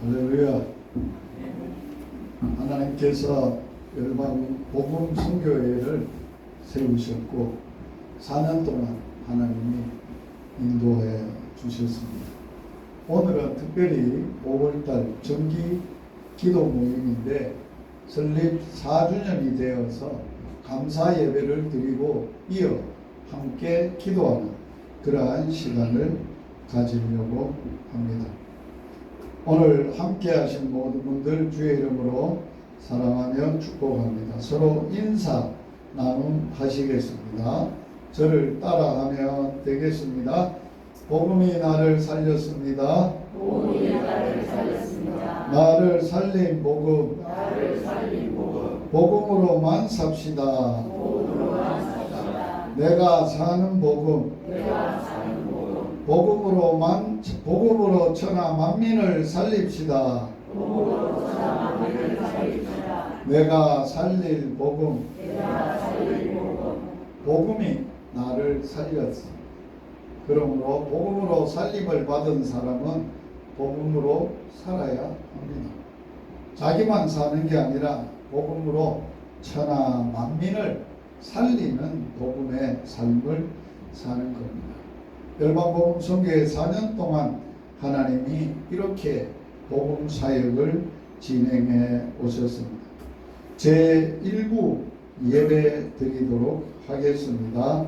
할렐루야. 하나님께서 열방 복음 선교회를 세우셨고 4년 동안 하나님이 인도해 주셨습니다. 오늘은 특별히 5월달 정기 기도 모임인데 설립 4주년이 되어서 감사 예배를 드리고 이어 함께 기도하는 그러한 시간을 가지려고 합니다. 오늘 함께 하신 모든 분들 주의 이름으로 사랑하며 축복합니다. 서로 인사 나눔 하시겠습니다. 저를 따라하면 되겠습니다. 복음이 나를 살렸습니다. 복음이 나를 살렸습니다. 나를 살린 복음. 나를 살린 복음. 복음으로만 삽시다. 복음으로만 삽시다. 내가 사는 복음. 내가 사는 복음. 복음으로 천하 만민을 살립시다. 복음으로 천하 만민을 살립시다. 내가 살릴 복음. 내가 살릴 복음. 복음이 나를 살렸어. 그러므로 복음으로 살림을 받은 사람은 복음으로 살아야 합니다. 자기만 사는 게 아니라 복음으로 천하 만민을 살리는 복음의 삶을 사는 겁니다. 열방복음 선교회 4년 동안 하나님이 이렇게 복음 사역을 진행해 오셨습니다. 제1부 예배 드리도록 하겠습니다.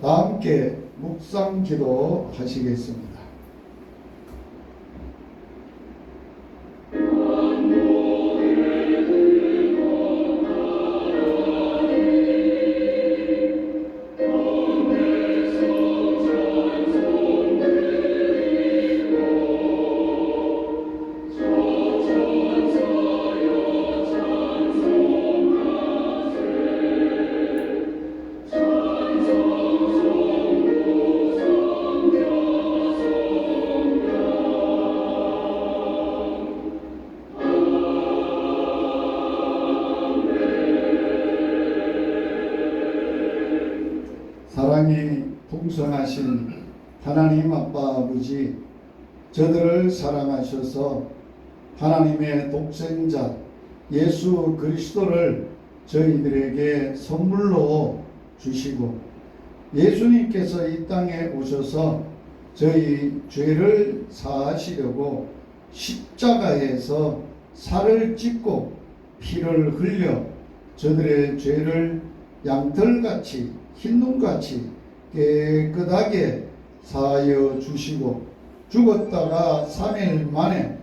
다 함께 묵상 기도 하시겠습니다. 사랑이 풍성하신 하나님 아빠 아버지, 저들을 사랑하셔서 하나님의 독생자 예수 그리스도를 저희들에게 선물로 주시고 예수님께서 이 땅에 오셔서 저희 죄를 사하시려고 십자가에서 살을 찢고 피를 흘려 저들의 죄를 양털같이 흰눈같이 깨끗하게 사하여 주시고 죽었다가 3일 만에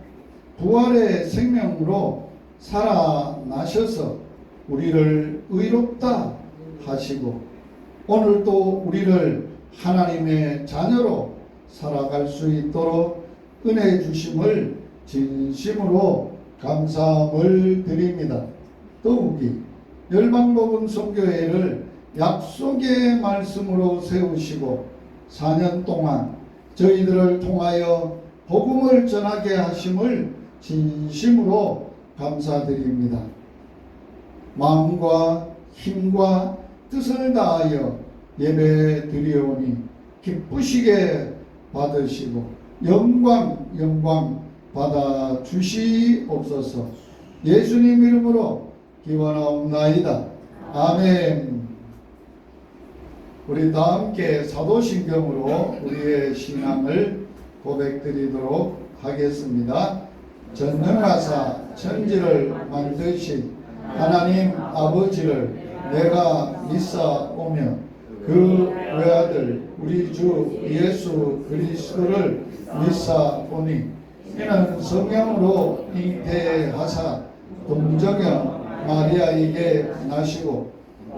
부활의 생명으로 살아나셔서 우리를 의롭다 하시고 오늘도 우리를 하나님의 자녀로 살아갈 수 있도록 은혜 주심을 진심으로 감사함을 드립니다. 더욱이 열방복음 선교회를 약속의 말씀으로 세우시고 4년 동안 저희들을 통하여 복음을 전하게 하심을 진심으로 감사드립니다. 마음과 힘과 뜻을 다하여 예배 드리오니 기쁘시게 받으시고 영광 받아 주시옵소서. 예수님 이름으로 기원하옵나이다. 아멘. 우리 다 함께 사도신경으로 우리의 신앙을 고백드리도록 하겠습니다. 전능하사 천지를 만드신 하나님 아버지를 내가 믿사오며 그 외아들 우리 주 예수 그리스도를 믿사오니 이는 성령으로 잉태하사 동정녀 마리아에게 나시고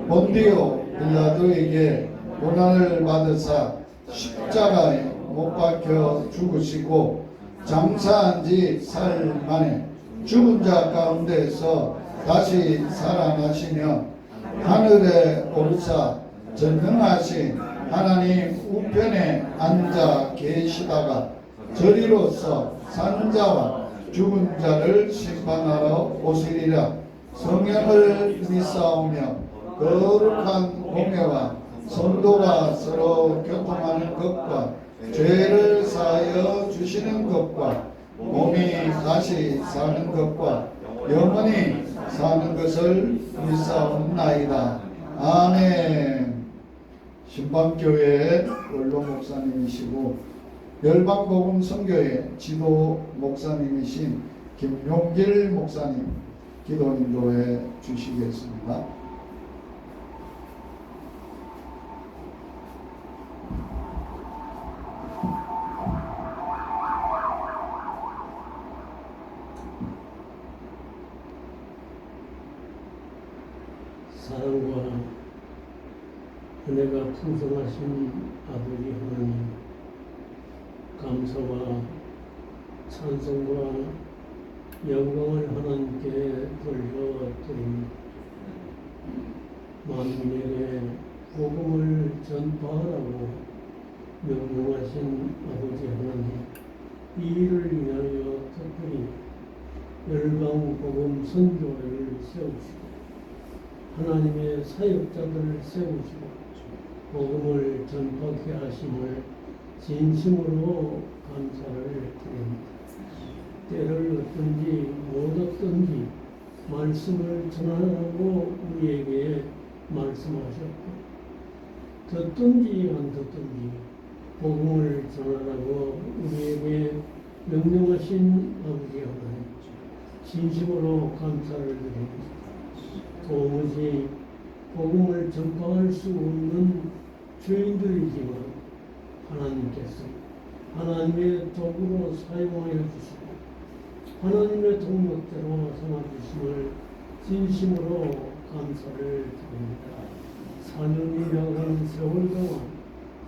본디오 빌라도에게 고난을 받으사 십자가에 못 박혀 죽으시고 장사한 지 사흘 만에 죽은 자 가운데서 다시 살아나시며 하늘에 오르사 전능하신 하나님 우편에 앉아 계시다가 저리로서 산자와 죽은 자를 심판하러 오시리라. 성령을 믿사오며 거룩한 공예와 성도가 서로 교통하는 것과 죄를 사하여 주시는 것과 몸이 다시 사는 것과 영원히 사는 것을 믿사옵나이다. 아멘. 신방교회 원로 목사님이시고 열방복음 선교회 지도 목사님이신 김용길 목사님 기도 인도해 주시겠습니다. 사랑과 은혜가 풍성하신 아버지 하나님, 감사와 찬송과 영광을 하나님께 돌려드립니다. 만민에게 복음을 전파하라고 명령하신 아버지 하나님, 이 일을 위하여 특별히 열방 복음 선교회를 세우시고 하나님의 사역자들을 세우시고 복음을 전파케 하심을 진심으로 감사를 드립니다. 때를 얻든지 못 얻든지 말씀을 전하라고 우리에게 말씀하셨고 듣든지 안 듣든지 복음을 전하라고 우리에게 명령하신 아버지 하나님, 진심으로 감사를 드립니다. 도무지 복음을 전파할 수 없는 죄인들이지만 하나님께서 하나님의 도구로 사용하여 주시고 하나님의 동력대로 삼아주심을 진심으로 감사를 드립니다. 4년이라는 세월 동안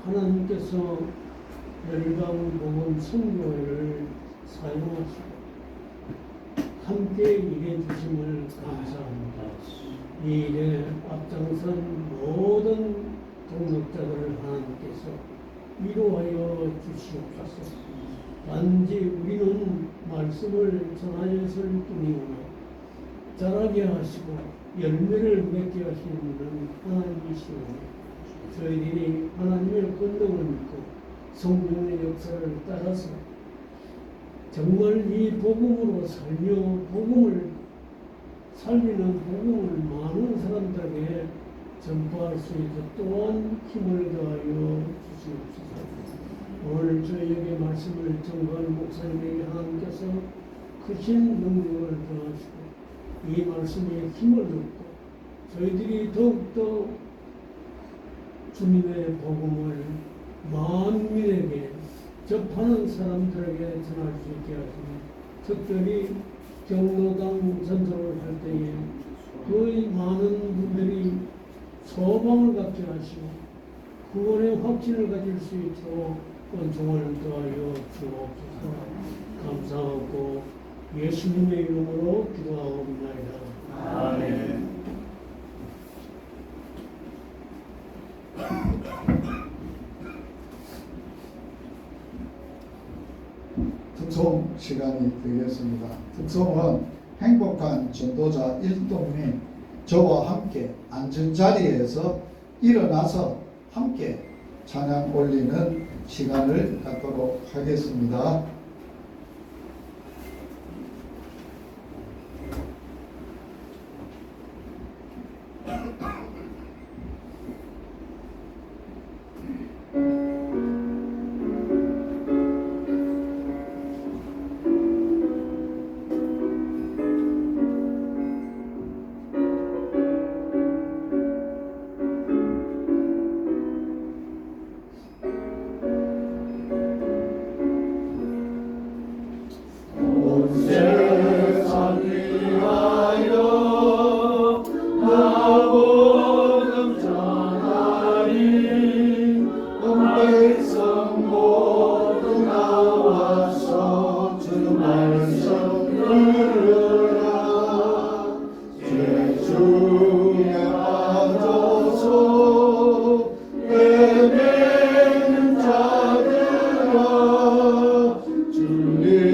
하나님께서 열방복음 선교회를 사용하시고 함께 일해 주심을 감사합니다. 이 일에 앞장선 모든 동력자들을 하나님께서 위로하여 주시옵소서. 단지 우리는 말씀을 전하였을 뿐이구나 자라게 하시고 열매를 맺게 하시는 하나님이시오니 저희들이 하나님의 권능을 믿고 성령의 역사를 따라서 정말 이 복음으로 살며 복음을 살리는 복음을 많은 사람들에게 전파할 수 있도록 또한 힘을 더하여 주시옵소서. 오늘 저희에게 말씀을 전가할 목사님에게 하나님께서 크신 능력을 더하시고 이 말씀에 힘을 얻고 저희들이 더욱더 주님의 복음을 만민에게 접하는 사람들에게 전할 수 있게 하시니 특별히 경로당 전도를 할 때에 거의 많은 분들이 소망을 갖게 하시고 구원의 확신을 가질 수 있도록 은총을 더하여 주옵소서. 감사하고 예수님의 이름으로 기도하옵나이다. 아멘. 특송 시간이 되겠습니다. 특송은 행복한 전도자 일동님 저와 함께 앉은 자리에서 일어나서 함께 찬양 올리는 시간을 갖도록 하겠습니다. 주님의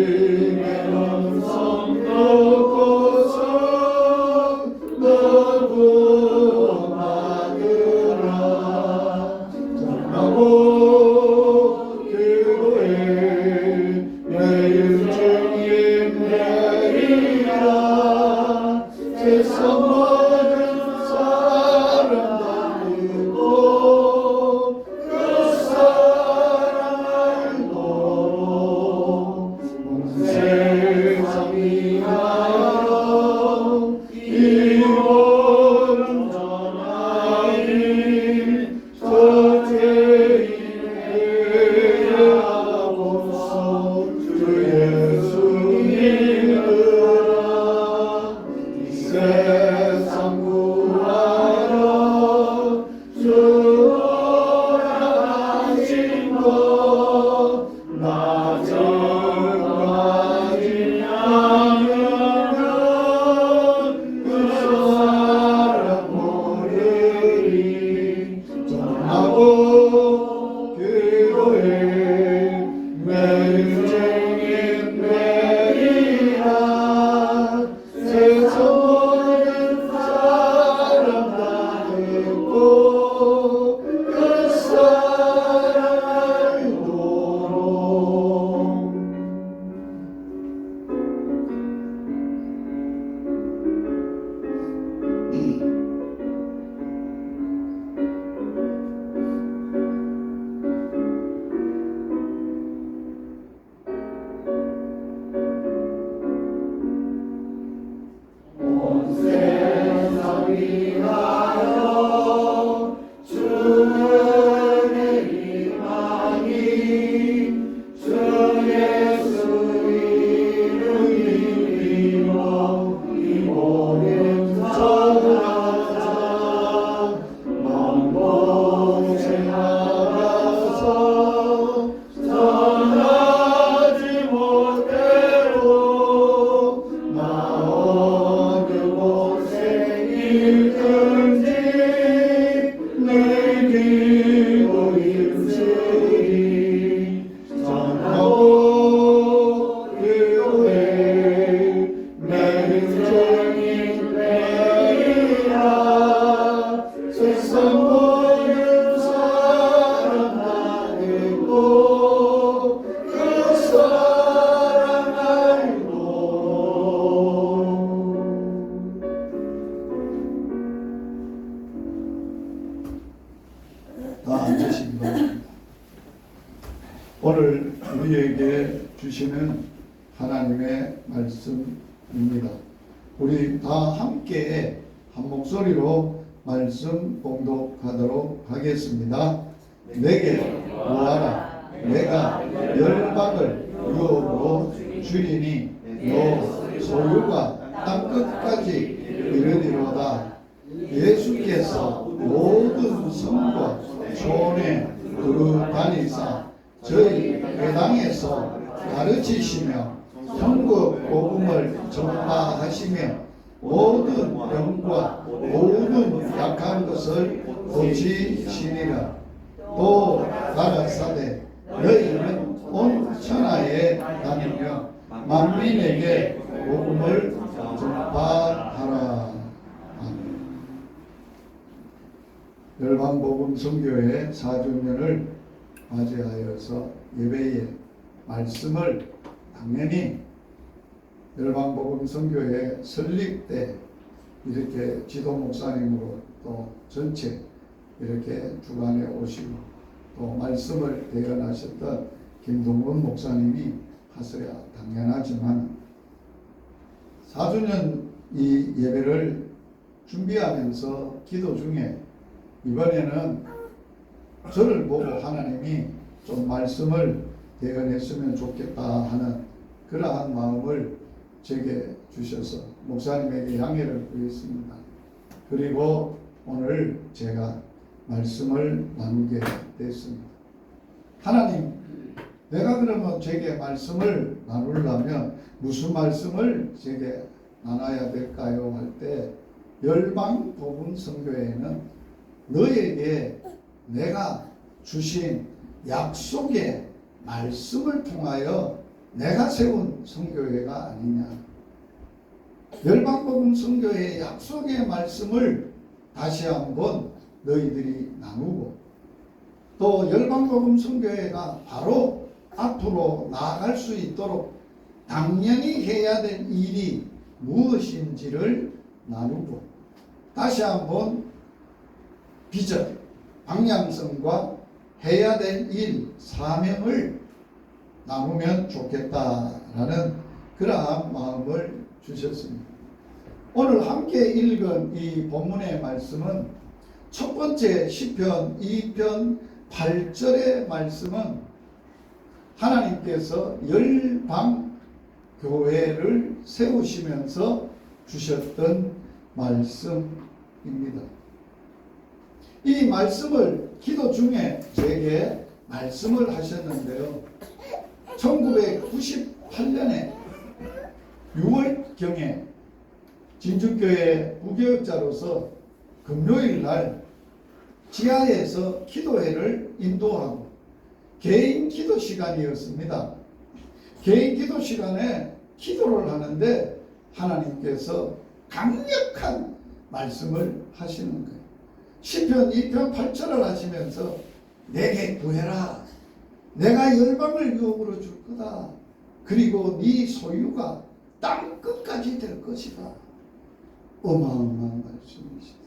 오늘 우리에게 주시는 하나님의 말씀입니다. 우리 다 함께 한 목소리로 말씀 봉독하도록 하겠습니다. 내게 구하라. 내가 열방을 유업으로 주리니 너 소유가 땅끝까지 이르리로다. 예수께서 모든 성과 초원에 두루 다니사 저희 회당에서 가르치시며 천국 복음을 전파하시며 모든 병과 모든 약한 것을 고치시니라. 또 가라사대 너희는 온 천하에 다니며 만민에게 복음을 전파하라. 열방복음 선교회 4주년을 맞이하여서 예배의 말씀을 당연히 열방복음 선교회 설립 때 이렇게 지도 목사님으로 또 전체 이렇게 주관해 오시고 또 말씀을 대연하셨던 김동건 목사님이 하셔야 당연하지만 4주년 이 예배를 준비하면서 기도 중에 이번에는 저를 보고 하나님이 좀 말씀을 대연했으면 좋겠다 하는 그러한 마음을 제게 주셔서 목사님에게 양해를 구했습니다. 그리고 오늘 제가 말씀을 나누게 됐습니다. 하나님, 내가 그러면 제게 말씀을 나누려면 무슨 말씀을 제게 나눠야 될까요? 할 때 열방복음 선교회는 너에게 내가 주신 약속의 말씀을 통하여 내가 세운 선교회가 아니냐. 열방복음 선교회의 약속의 말씀을 다시 한번 너희들이 나누고 또 열방복음 선교회가 바로 앞으로 나아갈 수 있도록 당연히 해야 될 일이 무엇인지를 나누고 다시 한번 비전, 방향성과 해야 될 일, 사명을 나누면 좋겠다라는 그러한 마음을 주셨습니다. 오늘 함께 읽은 이 본문의 말씀은 첫 번째 시편 2편 8절의 말씀은 하나님께서 열방 교회를 세우시면서 주셨던 말씀입니다. 이 말씀을 기도 중에 제게 말씀을 하셨는데요. 1998년에 6월경에 진주교회 부교역자로서 금요일 날 지하에서 기도회를 인도하고 개인 기도 시간이었습니다. 개인 기도 시간에 기도를 하는데 하나님께서 강력한 말씀을 하시는 거예요. 시편 2편 8절을 하시면서 내게 구해라. 내가 열방을 유업으로 줄 거다. 그리고 네 소유가 땅 끝까지 될 것이다. 어마어마한 말씀이시다.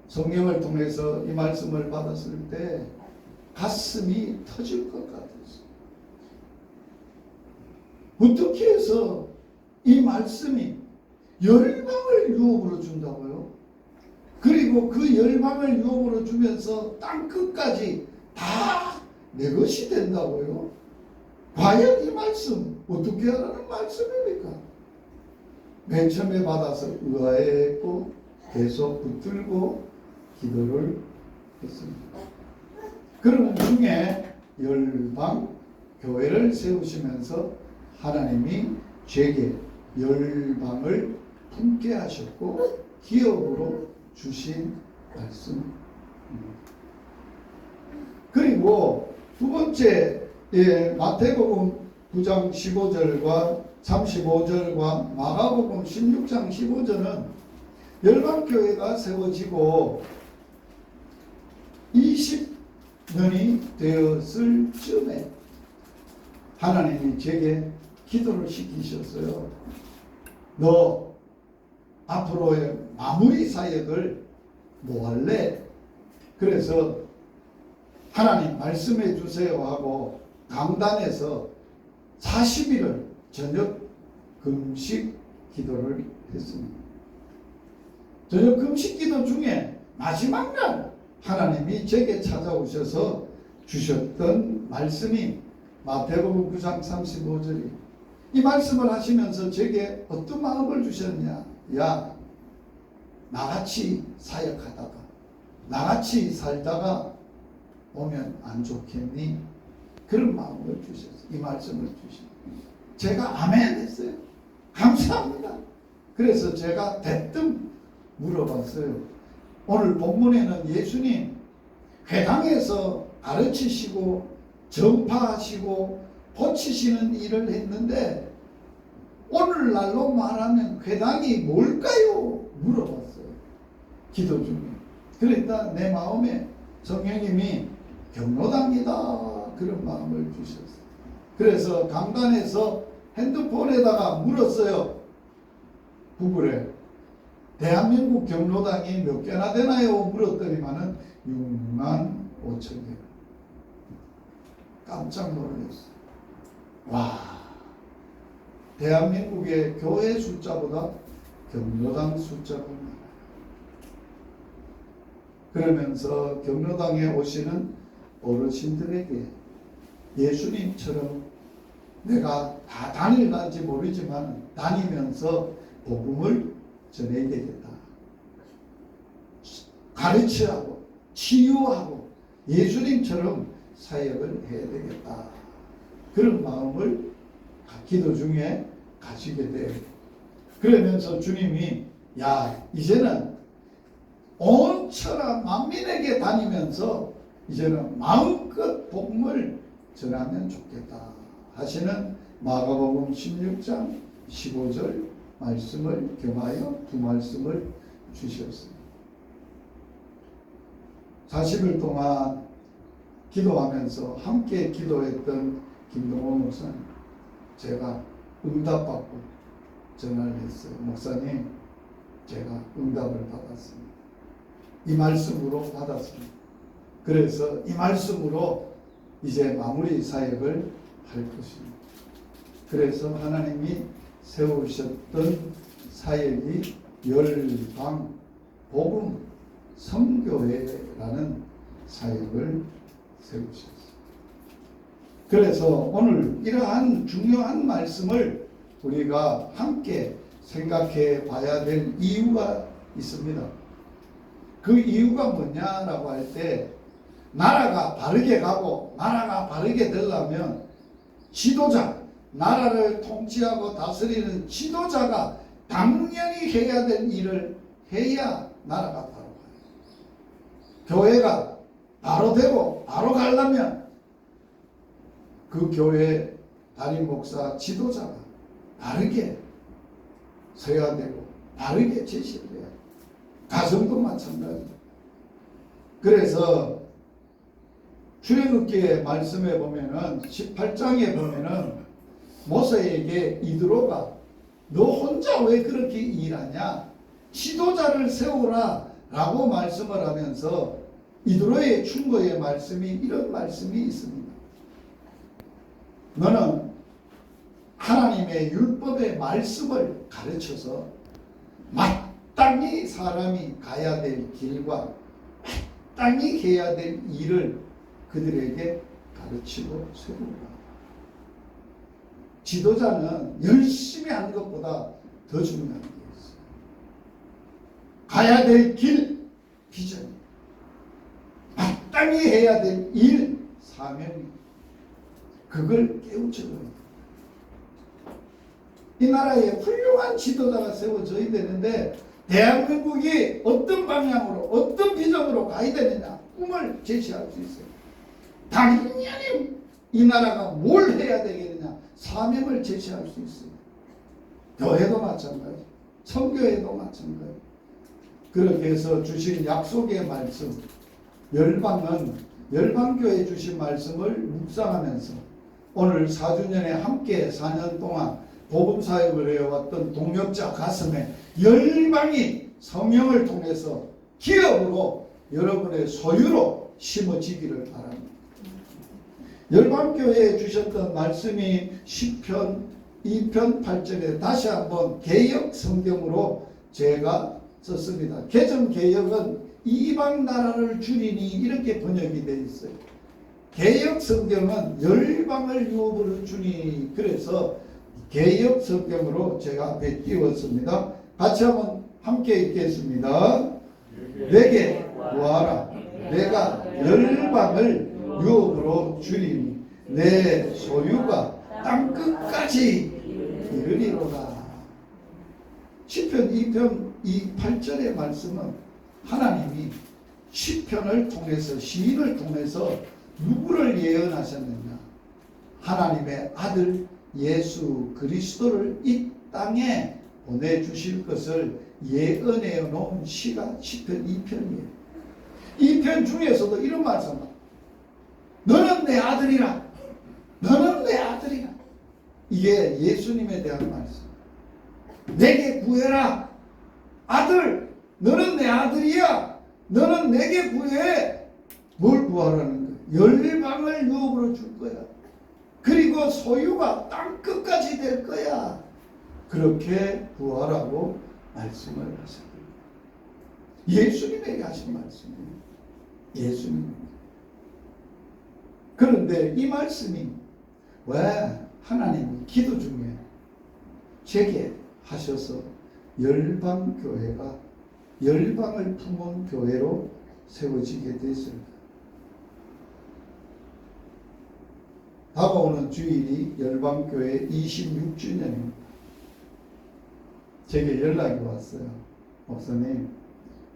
성경을 통해서 이 말씀을 받았을 때 가슴이 터질 것 같았어요. 어떻게 해서 이 말씀이 열방을 유업으로 준다고요? 그리고 그 열방을 유업으로 주면서 땅 끝까지 다 내 것이 된다고요? 과연 이 말씀 어떻게 하라는 말씀입니까? 맨 처음에 받아서 의아해했고 계속 붙들고 기도를 했습니다. 그런 중에 열방 교회를 세우시면서 하나님이 제게 열방을 품게 하셨고 기업으로 주신 말씀입니다. 그리고 두 번째 마태복음 9장 15절과 35절과 마가복음 16장 15절은 열방교회가 세워지고 20년이 되었을 즈음에 하나님이 제게 기도를 시키셨어요. 너 앞으로의 마무리 사역을 뭐 할래? 그래서 하나님 말씀해 주세요 하고 강단에서 40일을 저녁 금식 기도를 했습니다. 저녁 금식 기도 중에 마지막 날 하나님이 제게 찾아오셔서 주셨던 말씀이 마태복음 9장 35절이 이 말씀을 하시면서 제게 어떤 마음을 주셨냐. 야, 나같이 사역하다가 나같이 살다가 오면 안 좋겠니? 그런 마음을 주셨어요. 이 말씀을 주셨어요. 제가 아멘 했어요. 감사합니다. 그래서 제가 대뜸 물어봤어요. 오늘 본문에는 예수님 회당에서 가르치시고 전파하시고 고치시는 일을 했는데 오늘날로 말하면 회당이 뭘까요? 물어봤어요. 기도 중에. 그러니까 내 마음에 성령님이 경로당이다 그런 마음을 주셨어요. 그래서 강단에서 핸드폰에다가 물었어요. 구글에 대한민국 경로당이 몇 개나 되나요? 물었더니만은 6만 5천 개. 깜짝 놀랐어요. 와, 대한민국의 교회 숫자보다 경로당 숫자가 많아요. 그러면서 경로당에 오시는 어르신들에게 예수님처럼 내가 다 다닐는지 모르지만 다니면서 복음을 전해야 되겠다. 가르치하고 치유하고 예수님처럼 사역을 해야 되겠다. 그런 마음을 기도 중에 가지게 돼요. 그러면서 주님이 야, 이제는 온 천하 만민에게 다니면서 이제는 마음껏 복음을 전하면 좋겠다 하시는 마가복음 16장 15절 말씀을 겸하여 두 말씀을 주셨습니다. 40일 동안 기도하면서 함께 기도했던 김동호 목사님, 제가 응답받고 전화를 했어요. 목사님, 제가 응답을 받았습니다. 이 말씀으로 받았습니다. 그래서 이 말씀으로 이제 마무리 사역을 할 것입니다. 그래서 하나님이 세우셨던 사역이 열방 복음 선교회라는 사역을 세우셨습니다. 그래서 오늘 이러한 중요한 말씀을 우리가 함께 생각해 봐야 될 이유가 있습니다. 그 이유가 뭐냐라고 할 때 나라가 바르게 가고 나라가 바르게 되려면 지도자, 나라를 통치하고 다스리는 지도자가 당연히 해야 될 일을 해야 나라가 바로 가요. 교회가 바로 되고 바로 가려면 그 교회 담임 목사 지도자가 바르게 서야 되고 바르게 제시를 해야 돼요. 가정도 마찬가지입니다. 그래서 출애굽기의 말씀에 보면은 18장에 보면은 모세에게 이드로가 너 혼자 왜 그렇게 일하냐? 지도자를 세우라 라고 말씀을 하면서 이드로의 충고의 말씀이 이런 말씀이 있습니다. 너는 하나님의 율법의 말씀을 가르쳐서 마땅히 사람이 가야 될 길과 마땅히 해야 될 일을 그들에게 가르치고 세우라. 지도자는 열심히 하는 것보다 더 중요한 게 있어요. 가야 될 길, 비전, 마땅히 해야 될 일, 사명이 그걸 깨우쳐줘야 돼요. 이 나라에 훌륭한 지도자가 세워져야 되는데 대한민국이 어떤 방향으로 어떤 비전으로 가야 되느냐 꿈을 제시할 수 있어요. 당연히 이 나라가 뭘 해야 되겠느냐 사명을 제시할 수 있어요. 교회도 마찬가지, 선교회도 마찬가지. 그렇게 해서 주신 약속의 말씀, 열방은 열방교회 주신 말씀을 묵상하면서 오늘 4주년에 함께 4년 동안 복음사역을 해왔던 동역자 가슴에 열방이 성령을 통해서 기업으로 여러분의 소유로 심어지기를 바랍니다. 열방교회에 주셨던 말씀이 시편 2편 8절에 다시 한번 개역 성경으로 제가 썼습니다. 개정 개역은 이방 나라를 줄이니 이렇게 번역이 되어 있어요. 개역 성경은 열방을 유업으로 주니, 그래서 개역 성경으로 제가 앞에 띄웠습니다. 같이 한번 함께 읽겠습니다. 내게 구하라. 내가 열방을 유업으로 주리니 내 소유가 땅 끝까지 이르리로다. 시편 2편 8절의 말씀은 하나님이 시편을 통해서, 시인을 통해서 누구를 예언하셨느냐? 하나님의 아들 예수 그리스도를 이 땅에 보내주실 것을 예언해 놓은 시가 시편 2편이에요. 이 편 중에서도 이런 말씀입니다. 너는 내 아들이라. 너는 내 아들이라. 이게 예수님에 대한 말씀. 내게 구해라. 아들, 너는 내 아들이야. 너는 내게 구해. 뭘 구하라는 거야? 열방을 유업으로 줄 거야. 그리고 소유가 땅 끝까지 될 거야. 그렇게 구하라고 말씀을 하셨어요. 예수님에게 하신 말씀이에요. 예수님. 그런데 이 말씀이 왜 하나님이 기도 중에 제게 하셔서 열방교회가 열방을 품은 교회로 세워지게 됐을까? 다가오는 주일이 열방교회 26주년입니다. 제게 연락이 왔어요. 목사님,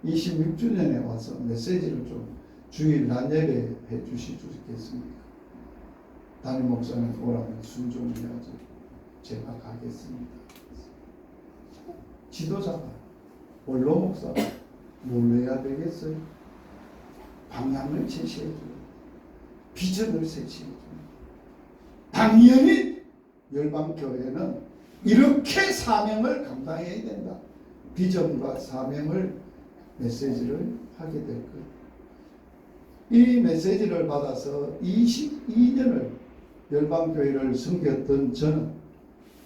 26주년에 와서 메시지를 좀 주일 낮 예배 해 주시겠습니까? 담임 목사님 오라면 순종해야지 제가 가겠습니다. 지도자가, 원로 목사가 뭘 해야 되겠어요? 방향을 제시해줘요. 비전을 제시해줘요. 당연히 열방교회는 이렇게 사명을 감당해야 된다. 비전과 사명을, 메시지를 하게 될 거예요. 이 메시지를 받아서 22년을 열방교회를 섬겼던 저는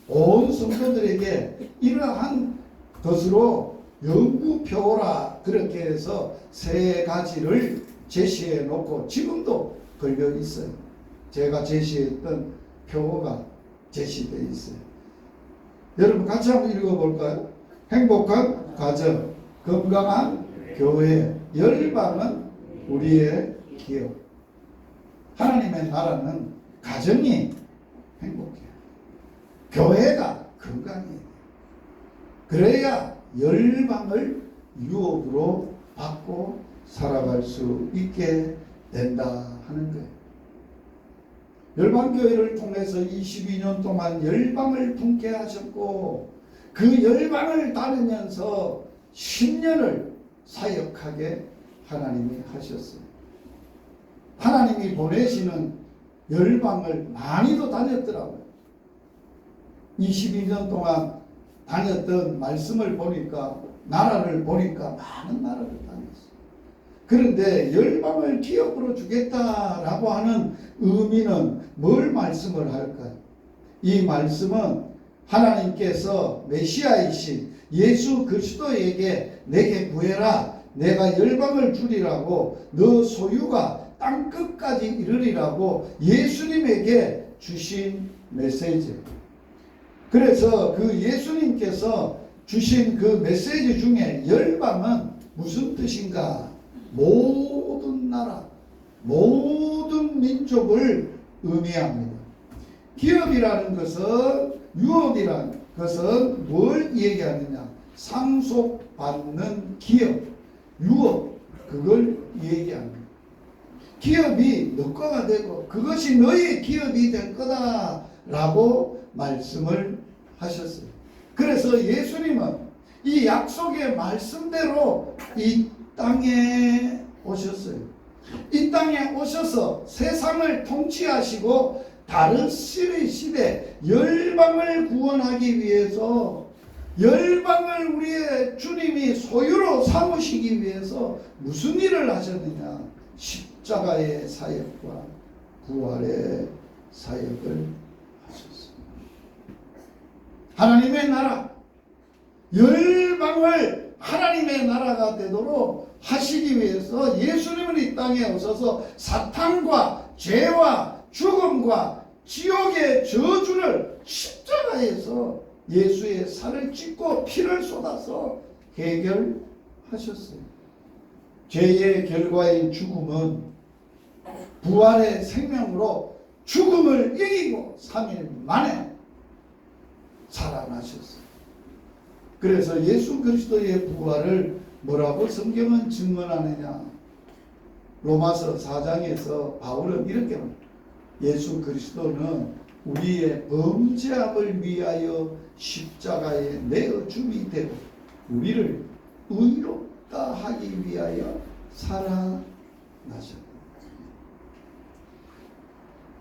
온 성도들에게 이러한 것으로 연구표라 그렇게 해서 3가지를 제시해 놓고 지금도 걸려 있어요. 제가 제시했던 표가 제시되어 있어요. 여러분 같이 한번 읽어볼까요? 행복한 가정, 건강한 교회, 열방은 우리의 기업. 하나님의 나라는 가정이 행복해요. 교회가 건강해요. 그래야 열방을 유업으로 받고 살아갈 수 있게 된다 하는 거예요. 열방교회를 통해서 22년 동안 열방을 품게 하셨고 그 열방을 따르면서 10년을 사역하게 하나님이 하셨어요. 하나님이 보내시는 열방을 많이도 다녔더라고요. 22년 동안 다녔던 말씀을 보니까, 나라를 보니까 많은 나라를 다녔어요. 그런데 열방을 기업으로 주겠다라고 하는 의미는 뭘 말씀을 할까요? 이 말씀은 하나님께서 메시아이신 예수 그리스도에게 내게 구해라, 내가 열방을 주리라고, 너 소유가 땅 끝까지 이르리라고 예수님에게 주신 메시지. 그래서 그 예수님께서 주신 그 메시지 중에 열방은 무슨 뜻인가? 모든 나라, 모든 민족을 의미합니다. 기업이라는 것은, 유업이라는 것은 뭘 얘기하느냐? 상속받는 기업, 유업, 그걸 얘기합니다. 기업이 너 거가 되고 그것이 너의 기업이 될 거다라고 말씀을 하셨어요. 그래서 예수님은 이 약속의 말씀대로 이 땅에 오셨어요. 이 땅에 오셔서 세상을 통치하시고 다르시의 시대 열방을 구원하기 위해서, 열방을 우리의 주님이 소유로 삼으시기 위해서 무슨 일을 하셨느냐? 십자가의 사역과 부활의 사역을 하셨습니다. 하나님의 나라, 열방을 하나님의 나라가 되도록 하시기 위해서 예수님은 이 땅에 오셔서 사탄과 죄와 죽음과 지옥의 저주를 십자가에서 예수의 살을 찢고 피를 쏟아서 해결하셨어요. 죄의 결과인 죽음은 부활의 생명으로 죽음을 이기고 3일 만에 살아나셨어요. 그래서 예수 그리스도의 부활을 뭐라고 성경은 증언하느냐? 로마서 4장에서 바울은 이렇게 말합니다. 예수 그리스도는 우리의 범죄함을 위하여 십자가에 내어 줌이 되고 우리를 의롭다 하기 위하여 살아나셨다.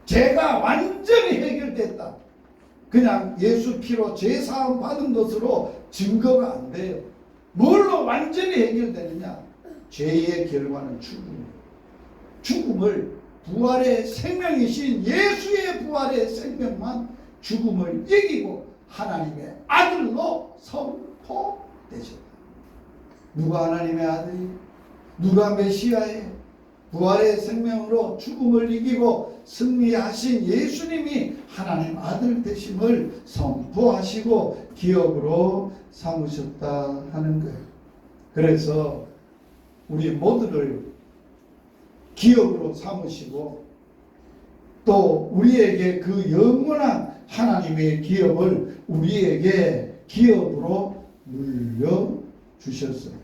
죄가 완전히 해결됐다. 그냥 예수 피로 죄사함 받은 것으로 증거가 안 돼요. 뭘로 완전히 해결되느냐? 죄의 결과는 죽음. 죽음을 부활의 생명이신 예수의 부활의 생명만 죽음을 이기고 하나님의 아들로 선포되셨다. 누가 하나님의 아들이? 누가 메시아의 부활의 생명으로 죽음을 이기고 승리하신 예수님이 하나님 아들 되심을 선포하시고 기업으로 삼으셨다 하는 거예요. 그래서 우리 모두를 기업으로 삼으시고 또 우리에게 그 영원한 하나님의 기업을 우리에게 기업으로 물려주셨어요.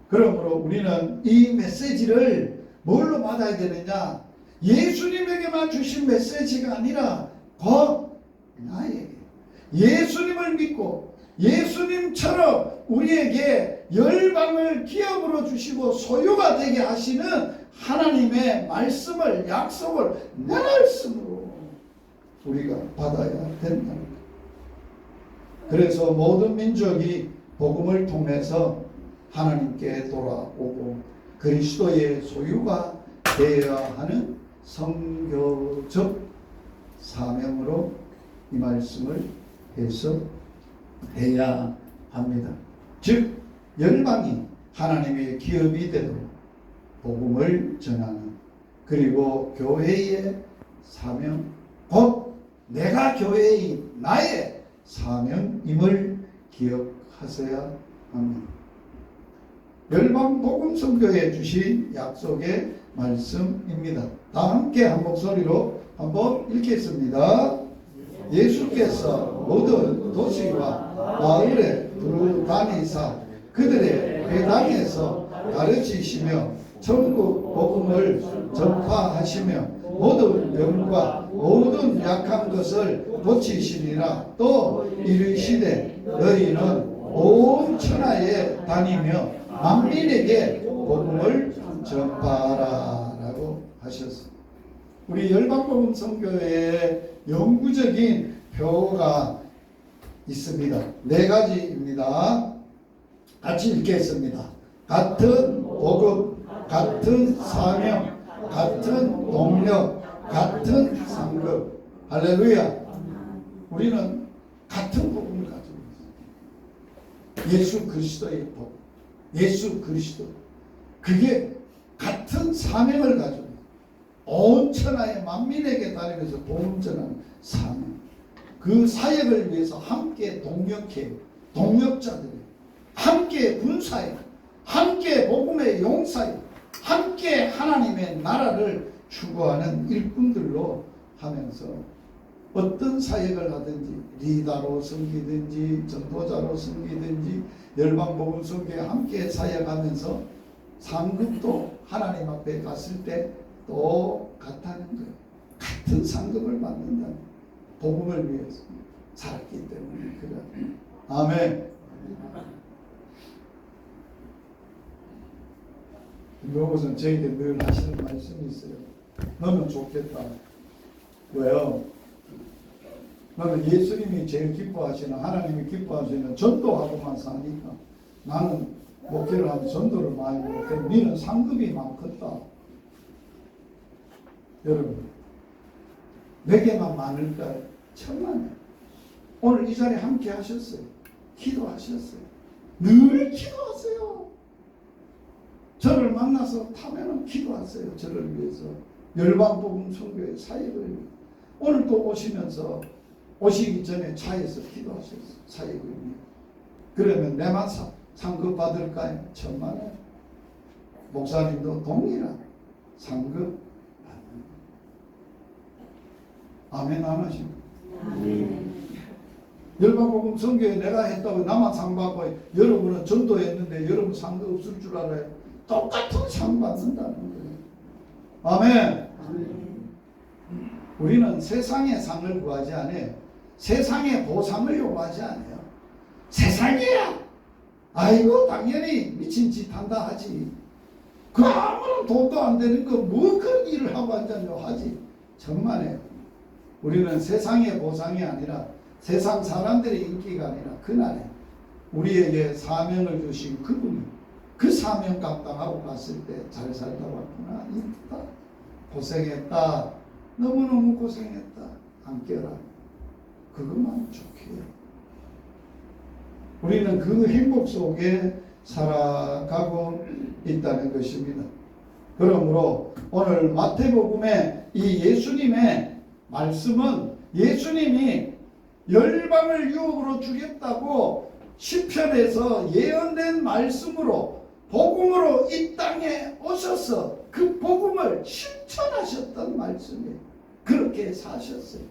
그러므로 우리는 이 메시지를 뭘로 받아야 되느냐? 예수님에게만 주신 메시지가 아니라 곧 나에게 예수님을 믿고 예수님처럼 우리에게 열방을 기업으로 주시고 소유가 되게 하시는 하나님의 말씀을, 약속을 내 말씀으로 우리가 받아야 된다는 거예요. 그래서 모든 민족이 복음을 통해서 하나님께 돌아오고 그리스도의 소유가 되어야 하는 성교적 사명으로 이 말씀을 해석해야 합니다. 즉 열방이 하나님의 기업이 되도록 복음을 전하는, 그리고 교회의 사명, 곧 내가 교회인 나의 사명임을 기억하셔야 합니다. 열방 복음 선교에 주신 약속의 말씀입니다. 다 함께 한 목소리로 한번 읽겠습니다. 예수께서 모든 도시와 마을에 두루 다니사 그들의 회당에서 가르치시며 천국 복음을 전파하시며 모든 병과 모든 약한 것을 고치시리라. 또 이르시되 너희는 온 천하에 다니며 만민에게 복음을 전파하라 라고 하셨습니다. 우리 열방복음 선교회의 영구적인 표가 있습니다. 4가지입니다. 같이 읽겠습니다. 같은 복음, 같은 사명, 같은 동력, 같은 상급. 할렐루야. 우리는 같은 복음을 가지고 있습니다. 예수 그리스도의 복음, 예수 그리스도, 그게 같은 사명을 가지고 온 천하의 만민에게 다니면서 복음 전하는 사명, 그 사역을 위해서 함께 동력해, 동력자들이 함께 군사해, 함께 복음의 용사해, 함께 하나님의 나라를 추구하는 일꾼들로 하면서 어떤 사역을 하든지, 리더로 섬기든지 전도자로 섬기든지 열방복음 선교에 함께 사역하면서 상급도 하나님 앞에 갔을 때 똑같다는 거예요. 같은 상급을 받는다는, 복음을 위해서 살았기 때문에 그래. 아멘. 이것은 저에게 늘 하시는 말씀이 있어요. 너는 좋겠다. 왜요? 너는 예수님이 제일 기뻐하시는, 하나님이 기뻐하시는 전도하고만 사니까 나는 목회를 하면 전도를 많이 못해. 너는 상급이 많겠다. 여러분, 몇 개만 많을까요? 천만에. 오늘 이 자리에 함께 하셨어요. 기도하셨어요. 늘 기도하세요. 저를 만나서 타면은 기도하세요. 저를 위해서. 열방복음 선교회 사역을 위해. 오늘 또 오시면서 오시기 전에 차에서 기도하셨어요. 사역을 위해. 그러면 내만 상급 받을까요? 천만에. 목사님도 동일한 상급 받는. 아멘 안 하십니까? 열방복음 선교회 내가 했다고 나만 상 받고 여러분은 전도했는데 여러분 상도 없을 줄 알아요. 똑같은 상 받는다는 거예요. 아멘. 우리는 세상의 상을 구하지 않아요. 세상의 보상을 요구하지 않아요. 세상이야. 아이고 당연히 미친 짓 한다 하지. 그 아무런 돈도 안 되는 거 뭐 그런 일을 하고 앉았냐 하지. 정말이에요. 우리는 세상의 보상이 아니라 세상 사람들의 인기가 아니라 그날에 우리에게 사명을 주신 그분이 그 사명 감당하고 갔을 때 잘 살다 왔구나. 이쁘다. 고생했다. 너무너무 고생했다. 안 깨라. 그것만 좋게 해요. 우리는 그 행복 속에 살아가고 있다는 것입니다. 그러므로 오늘 마태복음의 이 예수님의 말씀은 예수님이 열방을 유혹으로 주겠다고 시편에서 예언된 말씀으로 복음으로 이 땅에 오셔서 그 복음을 실천하셨던 말씀이에요. 그렇게 사셨어요.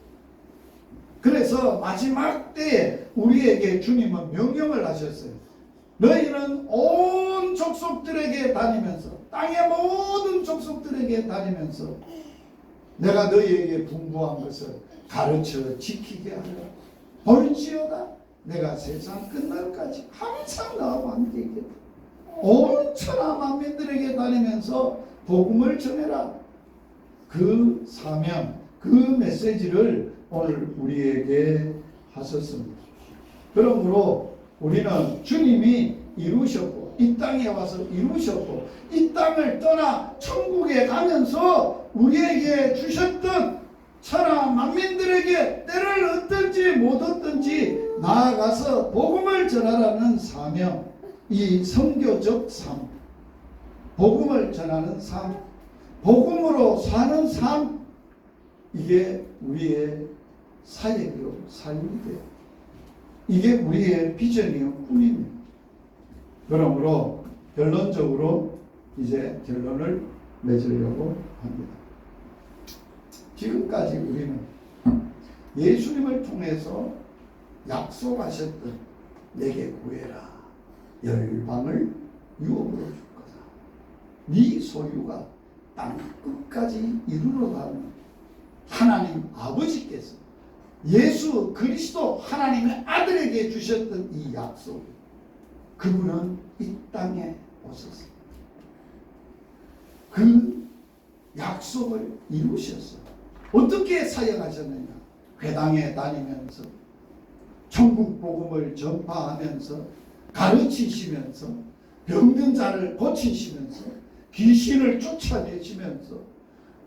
그래서 마지막 때에 우리에게 주님은 명령을 하셨어요. 너희는 온 족속들에게 다니면서 땅의 모든 족속들에게 다니면서 내가 너희에게 분부한 것을 가르쳐 지키게 하라. 볼지어다 내가 세상 끝날까지 항상 나와 함께 있겠다. 온 천하 만민들에게 다니면서 복음을 전해라. 그 사명, 그 메시지를 오늘 우리에게 하셨습니다. 그러므로 우리는 주님이 이루셨고 이 땅에 와서 이루셨고 이 땅을 떠나 천국에 가면서 우리에게 주셨던 천하 만민들에게 때를 얻든지 못 얻든지 나아가서 복음을 전하라는 사명, 이 선교적 삶, 복음을 전하는 삶, 복음으로 사는 삶, 이게 우리의 사역이요 삶이 돼요. 이게 우리의 비전이요 꿈입니다. 그러므로 결론적으로 이제 결론을 맺으려고 합니다. 지금까지 우리는 예수님을 통해서 약속하셨던 내게 구해라. 열방을 유업으로 줄 거다. 네 소유가 땅 끝까지 이르러가는 하나님 아버지께서 예수 그리스도 하나님의 아들에게 주셨던 이 약속, 그분은 이 땅에 오셨습니다. 그 약속을 이루셨어요. 어떻게 사역하셨느냐? 회당에 다니면서 천국 복음을 전파하면서 가르치시면서 병든 자를 고치시면서 귀신을 쫓아내시면서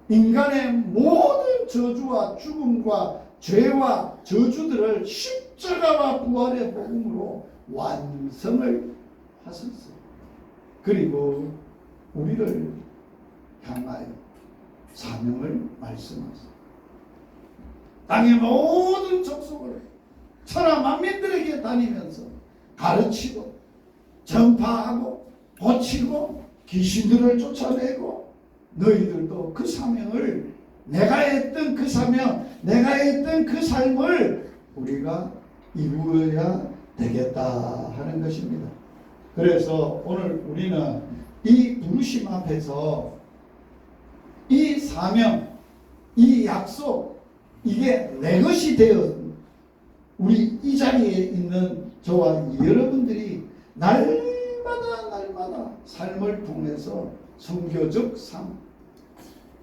인간의 모든 저주와 죽음과 죄와 저주들을 십자가와 부활의 복음으로 완성을 하셨어요. 그리고 우리를 향하여 사명을 말씀하셨어요. 땅의 모든 족속을 천하 만민들에게 다니면서 가르치고 전파하고 고치고 귀신들을 쫓아내고 너희들도 그 사명을 내가 했던 그 사명, 내가 했던 그 삶을 우리가 이루어야 되겠다 하는 것입니다. 그래서 오늘 우리는 이 부르심 앞에서 이 사명, 이 약속, 이게 내 것이 되어 우리 이 자리에 있는 저와 여러분들이 날마다 삶을 통해서 선교적 삶,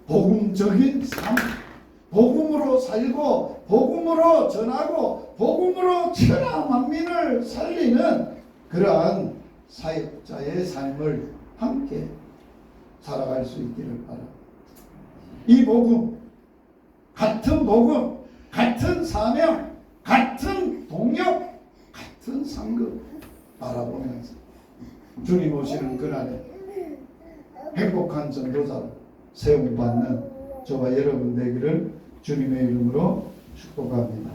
복음적인 삶, 복음으로 살고 복음으로 전하고 복음으로 천하 만민을 살리는 그러한 사역자의 삶을 함께 살아갈 수 있기를 바랍니다. 이 복음, 같은 복음, 같은 사명, 같은 동력, 같은 상급 바라보면서 주님 오시는 그날에 행복한 전도자로 세움받는 저와 여러분 되기를 주님의 이름으로 축복합니다.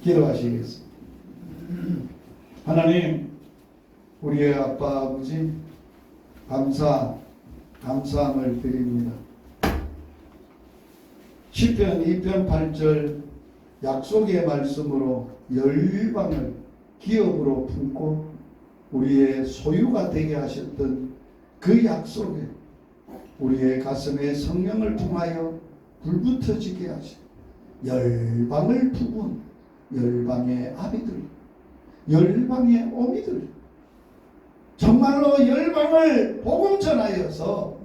기도하시겠습니다. 하나님, 우리의 아빠 아버지 감사함을 드립니다. 시편 2편 8절 약속의 말씀으로 열방을 기업으로 품고 우리의 소유가 되게 하셨던 그 약속에 우리의 가슴에 성령을 통하여 불붙어지게 하시 열방을 품은 열방의 아비들, 열방의 어미들, 정말로 열방을 복음 전하여서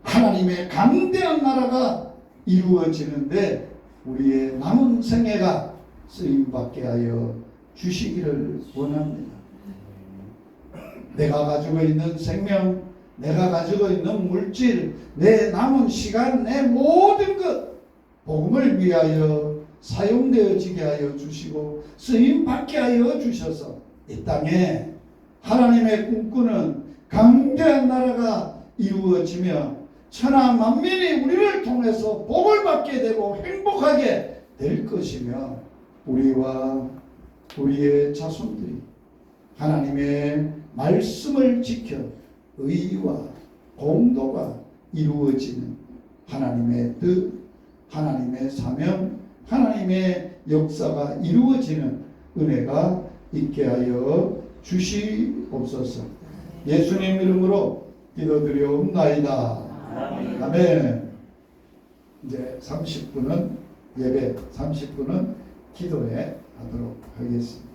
하나님의 강대한 나라가 이루어지는데 우리의 남은 생애가 쓰임받게 하여 주시기를 원합니다. 내가 가지고 있는 생명, 내가 가지고 있는 물질, 내 남은 시간, 내 모든 것 복음을 위하여 사용되어지게 하여 주시고 쓰임받게 하여 주셔서 이 땅에 하나님의 꿈꾸는 강대한 나라가 이루어지며 천하 만민이 우리를 통해서 복을 받게 되고 행복하게 될 것이며 우리와 우리의 자손들이 하나님의 말씀을 지켜 의와 공도가 이루어지는 하나님의 뜻, 하나님의 사명, 하나님의 역사가 이루어지는 은혜가 있게 하여 주시옵소서. 예수님 이름으로 기도드리옵나이다. 아멘. 이제 30분은 예배, 30분은 기도에 하도록 하겠습니다.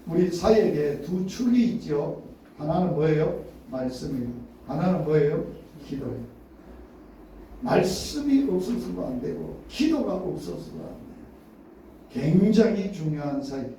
우리 사역에 두 축이 있죠. 하나는 뭐예요? 말씀이고 하나는 뭐예요? 기도예요. 말씀이 없어서도 안 되고 기도가 없어서도 안 돼요. 굉장히 중요한 사역.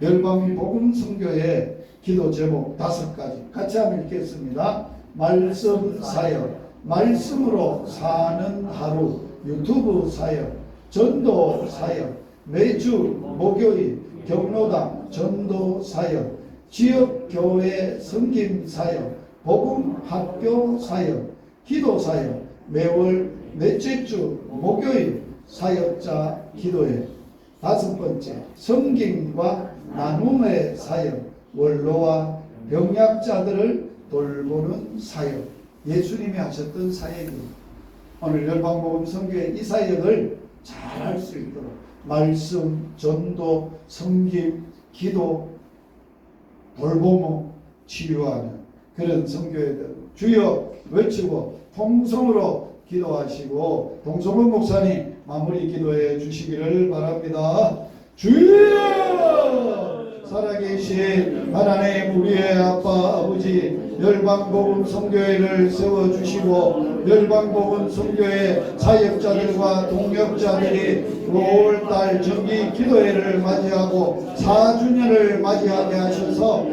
열방 복음 선교의 기도 제목 5가지 같이 한번 읽겠습니다. 말씀 사역, 말씀으로 사는 하루, 유튜브 사역, 전도 사역, 매주 목요일 경로당 전도 사역, 지역교회 섬김 사역, 복음 학교 사역, 기도 사역, 매월 넷째 주 목요일 사역자 기도회. 5번째, 섬김과 나눔의 사역, 원로와 병약자들을 돌보는 사역. 예수님이 하셨던 사역입니다. 오늘 열방복음 선교의 이 사역을 잘 할 수 있도록 말씀, 전도, 섬김, 기도, 돌보모, 치유하는 그런 선교에 주여 외치고 통성으로 기도하시고 동성훈 목사님 마무리 기도해 주시기를 바랍니다. 주여! 살아계신 하나님 우리의 아빠 아버지 열방복음 선교회를 세워주시고 열방복음 선교회 사역자들과 동역자들이 5월달 정기 기도회를 맞이하고 4주년을 맞이하게 하셔서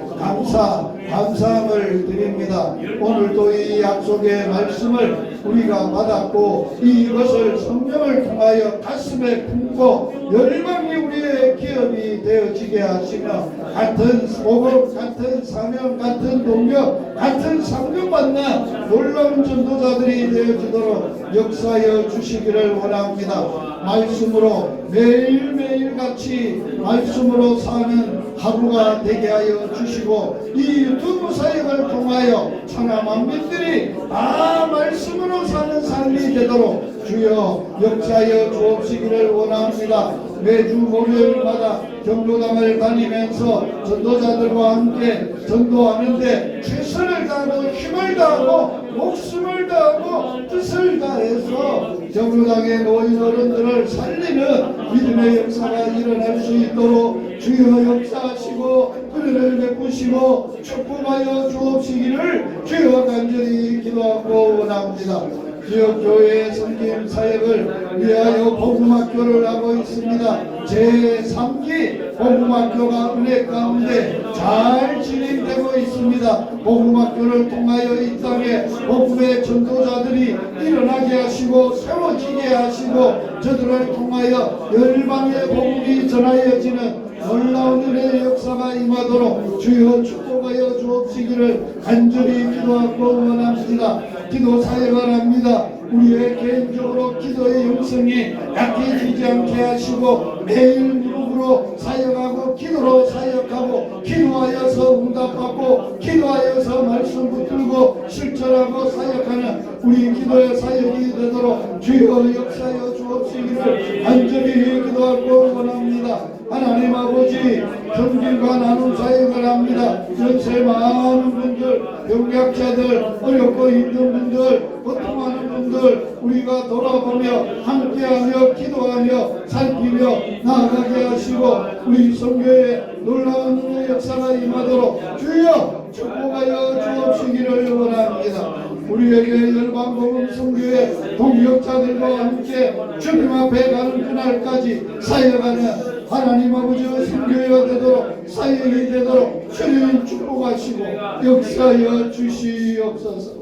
감사함을 드립니다. 오늘도 이 약속의 말씀을 우리가 받았고 이것을 성령을 통하여 가슴에 품고 열방이 우리의 기업이 되어지게 하시며 같은 복음, 같은 사명, 같은 동력, 같은 상급받는 놀라운 전도자들이 되어지도록 역사하여 주시기를 원합니다. 말씀으로 매일매일 같이 말씀으로 사는 하루가 되게 하여 주시고 이 유튜브 사역을 통하여 천하 만민들이 말씀으로 사는 삶이 되도록 주여 역사하여 주옵시기를 원합니다. 매주 목요일마다 경로당을 다니면서 전도자들과 함께 전도하는데 최선을 다하고 힘을 다하고 목숨을 다하고 뜻을 다해서 경로당의 노인 어른들을 살리는 믿음의 역사가 일어날 수 있도록 주여 역사하시고 은혜를 베푸시고 축복하여 주옵시기를 주여 간절히 기도하고 원합니다. 지역 교회 섬김 사역을 위하여 복음학교를 하고 있습니다. 제3기 복음학교가 은혜 가운데 잘 진행되고 있습니다. 복음학교를 통하여 이 땅에 복음의 전도자들이 일어나게 하시고 세워지게 하시고 저들을 통하여 열방의 복음이 전하여지는 놀라운 은혜의 역사가 임하도록 주여 축복하여 주옵시기를 간절히 기도하고 원합니다. 기도 사역을 합니다. 우리의 개인적으로 기도의 영성이 약해지지 않게 하시고 매일 무릎으로 사역하고 기도로 사역하고 기도하여서 응답받고 기도하여서 말씀 붙들고 실천하고 사역하는 우리 기도의 사역이 되도록 주여 역사여 주옵시기를 간절히 기도하고 원합니다. 하나님 아버지 전길과 나눔 사역을 합니다. 연세 많은 분들, 병약자들, 어렵고 힘든 분들, 고통하는 분들 우리가 돌아보며 함께하며 기도하며 살피며 나아가게 하시고 우리 선교에 놀라운 은혜의 역사가 임하도록 주여 축복하여 주옵시기를 원합니다. 우리에게 열방복음 선교의 동역자들과 함께 주님 앞에 가는 그날까지 사역하는 하나님 아버지의 선교가 되도록 사역이 되도록 주님 축복하시고 역사하여 주시옵소서.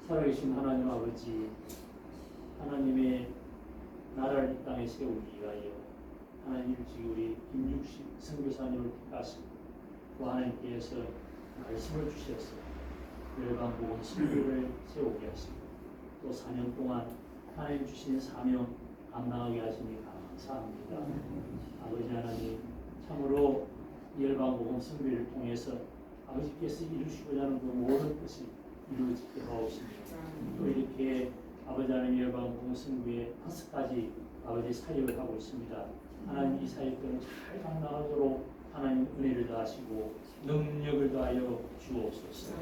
살아계신 하나님 아버지, 하나님의 나라를 이 땅에 세우기 위하여 하나님 일찍 우리 김육식 선교사님을 택하시고 또 하나님께서 말씀을 주셔서 열방복음 선교를 세우게 하시고 또 4년 동안 하나님 주신 사명 감당하게 하시니 감사합니다. 아버지 하나님, 참으로 열방복음 선교를 통해서 아버지께서 이루시고자 하는 그 모든 것이 이루어지게 하옵시며 또 이렇게 아버지 하나님 열방복음 선교에 5가지 아버지 사역을 하고 있습니다. 하나님 이 사역들을 잘 감당하도록 하나님 은혜를 더하시고 능력을 더하여 주옵소서.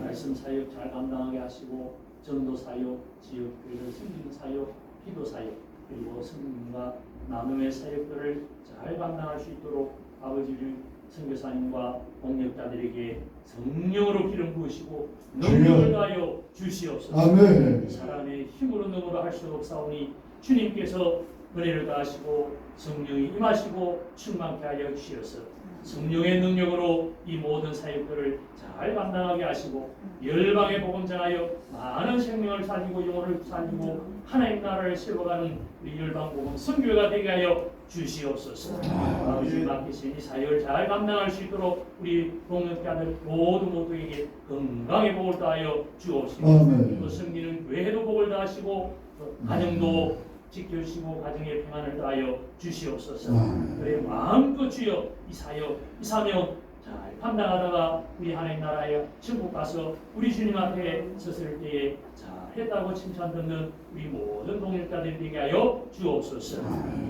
말씀 사역 잘 감당하게 하시고 전도 사역, 지역 교회를 섬기는 사역, 기도 사역, 그리고 성김과 나눔의 사역들을 잘 감당할 수 있도록 아버지를 선교사님과 동역자들에게 성령으로 기름 부으시고 능력을 더하여 주시옵소서. 아멘. 사람의 힘으로 능으로 할 수 없사오니 주님께서 은혜를 더하시고 성령이 임하시고 충만케 하여 주시어서 성령의 능력으로 이 모든 사역들을 잘 감당하게 하시고 열방의 복음 전하여 많은 생명을 살리고 영혼을 살리고 하나님 나라를 세워가는 우리 열방 복음 선교회가 되게 하여 주시옵소서. 아버지 맡기신 이 사역을 잘 감당할 수 있도록 우리 동역자들 모두에게 건강의 복을 다하여 주옵시고 또 섬기는 교회도 복을 다하시고 가정도 지켜주시고 가정의 평안을 다하여 주시옵소서. 그래 마음껏 주여 이 사역 이 사명 잘 감당하다가 우리 하나님 나라에 천국 가서 우리 주님 앞에 섰을 때에 잘했다고 칭찬 듣는 우리 모든 동역자들이 되게 하여 주옵소서.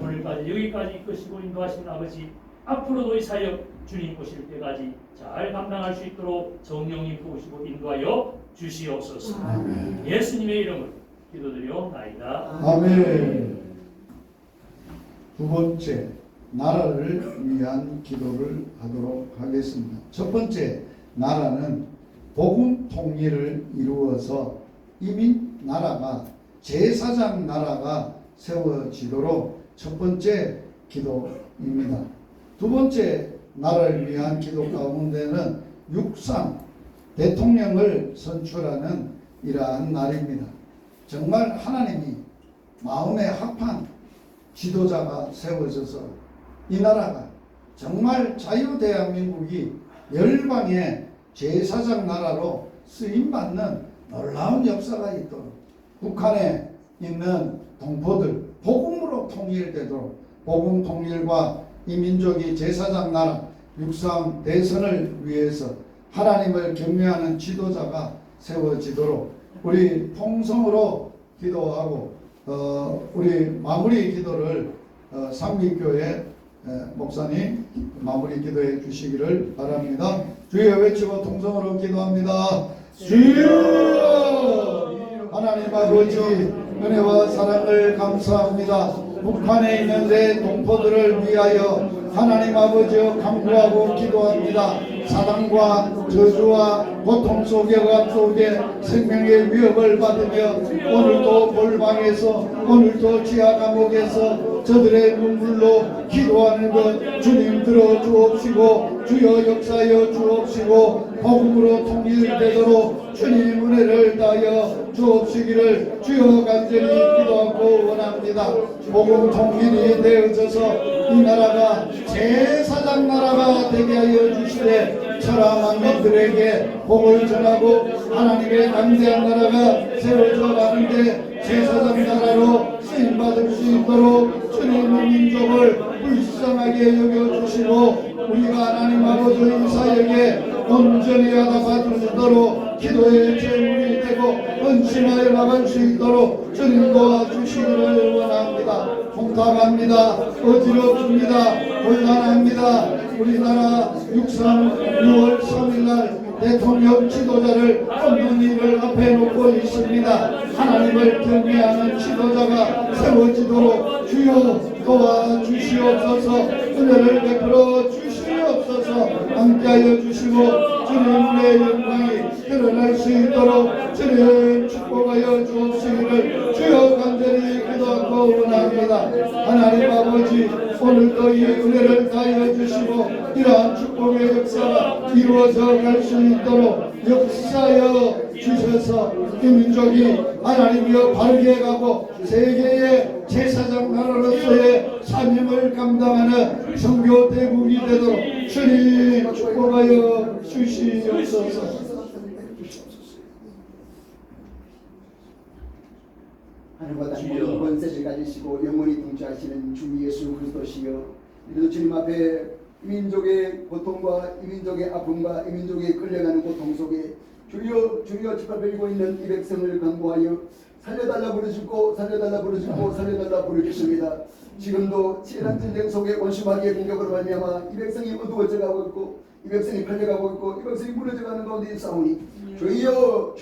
오늘까지 여기까지 이끄시고 인도하신 아버지, 앞으로도 이 사역 주님 보실 때까지 잘 감당할 수 있도록 성령님 도우시고 인도하여 주시옵소서. 예수님의 이름으로 기도드리옵나이다. 아멘. 두 번째, 나라를 위한 기도를 하도록 하겠습니다. 첫 번째, 나라는 복음 통일을 이루어서 이민 나라가 제사장 나라가 세워지도록 첫 번째 기도입니다. 두 번째, 나라를 위한 기도 가운데는 육상 대통령을 선출하는 이러한 날입니다. 정말 하나님이 마음에 합한 지도자가 세워져서 이 나라가 정말 자유대한민국이 열방의 제사장 나라로 쓰임받는 놀라운 역사가 있도록 북한에 있는 동포들 복음으로 통일되도록 복음 통일과 이 민족이 제사장 나라 육상 대선을 위해서 하나님을 경외하는 지도자가 세워지도록 우리 통성으로 기도하고 우리 마무리 기도를 삼기교회 목사님 마무리 기도해 주시기를 바랍니다. 주여 외치고 통성으로 기도합니다. 주여 하나님 아버지 은혜와 사랑을 감사합니다. 북한에 있는 내 동포들을 위하여 하나님 아버지여 간구하고 기도합니다. 사단과 저주와 고통 속에 감 속에 생명의 위협을 받으며 오늘도 골방에서 오늘도 지하 감옥에서 저들의 눈물로 기도하는 것 주님 들어주옵시고 주여 역사여 주옵시고 복음으로 통일되도록 주님 은혜를 다하여 주옵시기를 주여 간절히 기도하고 원합니다. 복음 통일이 되어져서 이 나라가 제사장 나라가 되게 하여 주시되 천하 만민들에게 복을 전하고 하나님의 강대한 나라가 세워져 가는데 제사장 나라로 쓰임받을 수 있도록 주님의 민족을 불쌍하게 여겨주시고 우리가 하나님 아버지 이 사역에 온전히 하다 받으시도록 기도의 제물이 되고 헌신하여 나갈 수 있도록 주님 도와주시기를 원합니다. 통탁합니다. 어지럽습니다. 곤란합니다. 우리나라 6월 3일날 대통령 지도자를 없는 일을 앞에 놓고 있습니다. 하나님을 경외하는 지도자가 세워지도록 주여 도와주시옵소서. 은혜를 베풀어 주시옵소서. 함께하여 주시고 주님의 영광이 드러날 수 있도록 주님 축복하여 주옵시기를 주여 간절히 기도하고 원합니다. 하나님 아버지 오늘도 이 은혜를 다하여 주시고 이러한 축복의 역사가 이루어져 갈 수 있도록 역사하여 주셔서 이 민족이 하나님이여 바르게 가고 세계의 제사장 나라로서의 사명을 감당하는 선교 대국이 되도록 주님 축복하여 주시옵소서. 하늘과 땅 권세를 가지시고 영원히 통치하시는 주 예수 그리스도시여, 이래도 주님 앞에 이 민족의 고통과 이 민족의 아픔과 이 민족의 끌려가는 고통 속에 주여 짓밟히고 있는 이 백성을 강구하여 살려달라 부르짖고 살려달라 부르짖고 살려달라 부르짖습니다. 지금도 치열한 전쟁 속에 원수마귀의 공격으로 말미암아 이 백성이 어두워져 가고 있고 이 백성이 팔려가고 있고 이 백성이 무너져가는 가운데 싸우니 주여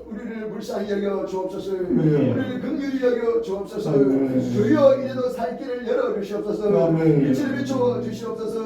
우리를 불쌍히 여겨 주옵소서. 우리를 긍휼히 여겨 주옵소서. 주여 이래도 살 길을 열어 주시옵소서. 빛을 비춰 주시옵소서.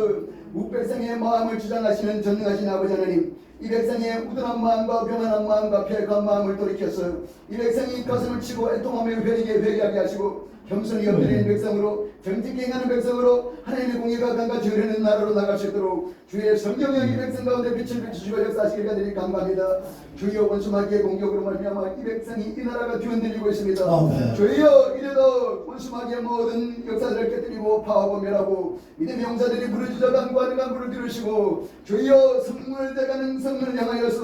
묵백성의 마음을 주장하시는 전능하신 아버지 하나님, 이 백성의 우둔한 마음과 병한한 마음과 폐역한 마음을 돌이켜서 이 백성이 가슴을 치고 애통하며 회개하게 하시고 겸손히 엎드리는 백성으로 정직히 행하는 백성으로 하나님의 공의가 강같이 흐르는 나라로 나갈 수 있도록 주의 성령이 이 백성 가운데 빛을 비추시고 역사하시길 간절히 간구합니다. 주여 원수마귀의 공격으로 말미암아 이 백성이 이 나라가 뒤흔들리고 있습니다. 아멘. 주여 이래도 원수마귀의 모든 역사들을 깨뜨리고 파하고 멸하고 믿음의 용사들이 부르짖어 간구하는 간구를 들으시고 주여 성문을 대가는 성문을 향하여서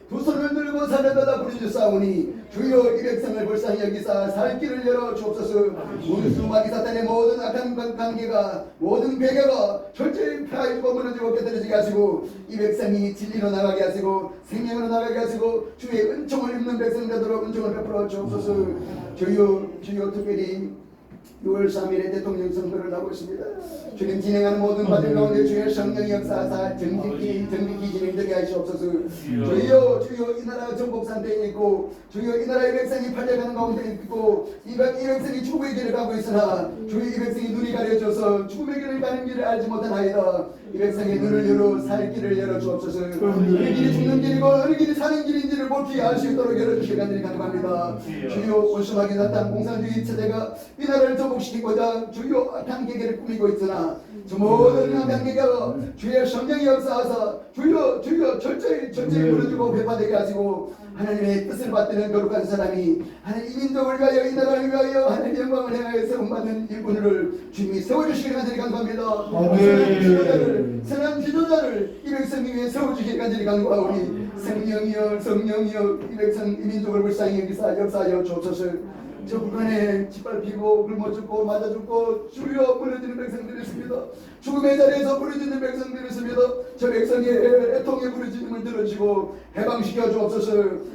두 손을 들고 살려달라 부르짖사오니 주여 이 백성을 불쌍히 여기사 살 길을 열어 주옵소서. 원수마귀 사탄의 모든 악한 관계가 모든 괴계가 철저히 폐하여지고 무너지고 깨뜨려지게 하시고 이 백성이 진리로 나가게 하시고 생명으로 나가게 하시고 주의 은총을 입는 백성 되도록 은총을 베풀어 주옵소서. 주여 특별히 6월 3일에 대통령 선거를 하고 있습니다. 주님 진행하는 모든 과정 가운데 주의 성령의 역사사 정직히 진행되게 하시옵소서. 주여 이 나라 정복 상태에 있고 주여 이 나라의 백성이 팔려가는 가운데 있고 이 백성이 죽음의 길을 가고 있으나 주여 이 백성이 눈이 가려져서 죽음의 길을 가는 길을 알지 못하나이다. 이 백성의 눈을 열어 살 길을 열어 주옵소서. 어느 길이 죽는 길이고 어느 길이 사는 길인지를 볼게 알 수 있도록 열어주시기 간절히 간구합니다. 주여 원수마귀 나타난 공산주의 체제가 이 나라를 정복시키고자 주여 악한 계계를 꾸미고 있으나 저 모든 악한 계계가 주의 성령이 역사하사 주여 철저히 무너지고 배파되게 하시고 하나님의 뜻을 받드는 거룩한 사람이 하나님 이 민족을 위하여 이 나라를 위하여 하나님의 영광을 행하여 세움받는 일꾼을 주님이 세워주시길 간절히 간구합니다. 선한 지도자를 이 백성 위에 세워주시길 간절히 간구하오니 성령이여 이 백성 이 민족을 불쌍히 여기사 역사하여 주옵소서. 저 북한에 짓밟히고 굶어 죽고 맞아 죽고 주여 무너지는 백성들이 있습니다. 죽음의 자리에서 부르짖는 백성들이 있습니다. 저 백성의 애통의 부르짖음을 들어주고 해방시켜 주옵소서.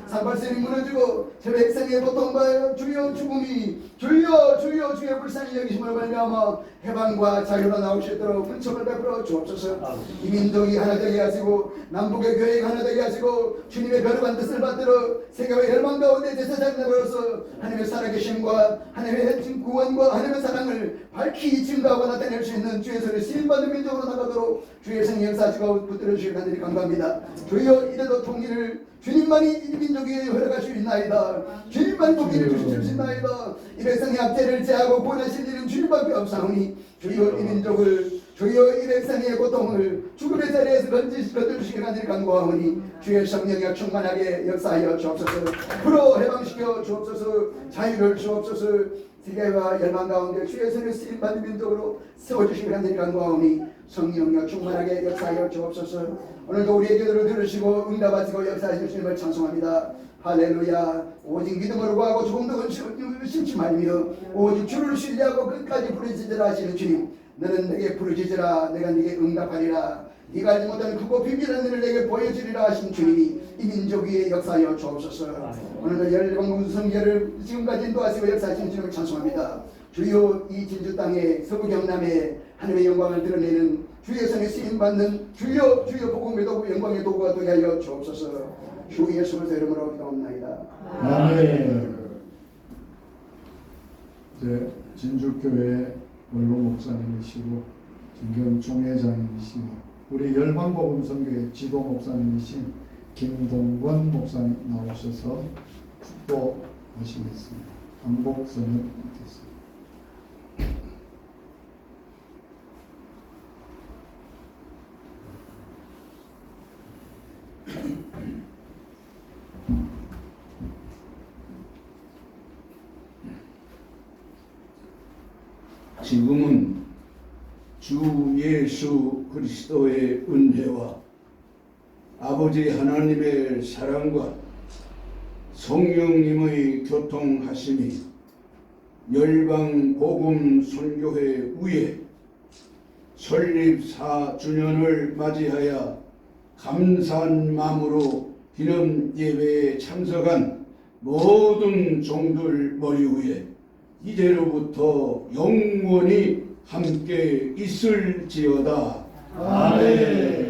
상발선이 무너지고 저 백성의 고통과 주여 죽음이 주여 주의 불쌍히 충만히 여기심을 말미암아 해방과 자유로 나올 수 있도록 은총을 베풀어 주옵소서. 이 민족이 하나 되게 하시고 남북의 교회가 하나 되게 하시고 주님의 거룩한 뜻을 받들어 세계와 멸망 가운데 제사장으로서 하나님의 살아계심과 하나님의 구원과 하나님의 사랑을 밝히 증거하고 나타낼 수 있는 주의 손에 쓰임받은 민족으로 나가도록 주의 성령 역사하시고 붙들어 주시길 간절히 간구합니다. 주여 이래도 통일을 주님만이 이 민족에 허락할 수 있나이다. 주님만이 통일을 주실 수 있나이다. 이 백성의 압제를 제하고 구원하실 일은 주님밖에 없사오니 주여 이 민족을 주여 이 백성의 고통을 죽음의 자리에서 건져주시길 간절히 간구하오니 주의 성령이 충만하게 역사하여 주옵소서. 풀어 해방시켜 주옵소서. 자유를 주옵소서. 세계와 열망 가운데 주의 손에 쓰임받은 민족으로 세워주시길 간절히 간구하오니 성령이 충만하게 역사하여 주옵소서. 오늘도 우리의 기도를 들으시고 응답하시고 역사해 주시는 찬송합니다. 할렐루야. 오직 믿음으로 구하고 조금도 심지 말며 오직 주를 신뢰하고 끝까지 부르짖으라 하시는 주님, 너는 내게 부르짖으라 내가 네게 응답하리라. 네가 알지 못하는 크고 비밀한 일을 내게 보여주리라 하신 주님이 이 민족 위에 역사하여 주옵소서. 오늘도 열방공주 성결을 지금까지 인도하시고 역사하시는 주님을 찬송합니다. 주여 이 진주 땅에 서부 경남에 하나님의 영광을 드러내는 주의 손에 쓰임받는 주여 복음의 도구 영광의 도구가 되게 하여 주옵소서. 주 예수 그리스도 이름으로 기도합나이다. 아멘. 이제 진주교회 원로 목사님이시고 진경 총회장님이시고 우리 열방복음선교회 지도 목사님이신 김동건 목사님 나오셔서 축도하시겠습니다. 한복선을 받겠습니다. 지금은 주 예수 그리스도의 은혜와 아버지 하나님의 사랑과 성령님의 교통하심이 열방복음 선교회 위에 설립 4주년을 맞이하여 감사한 마음으로 기념 예배에 참석한 모든 종들 머리 위에 이제로부터 영원히 함께 있을지어다. 아멘.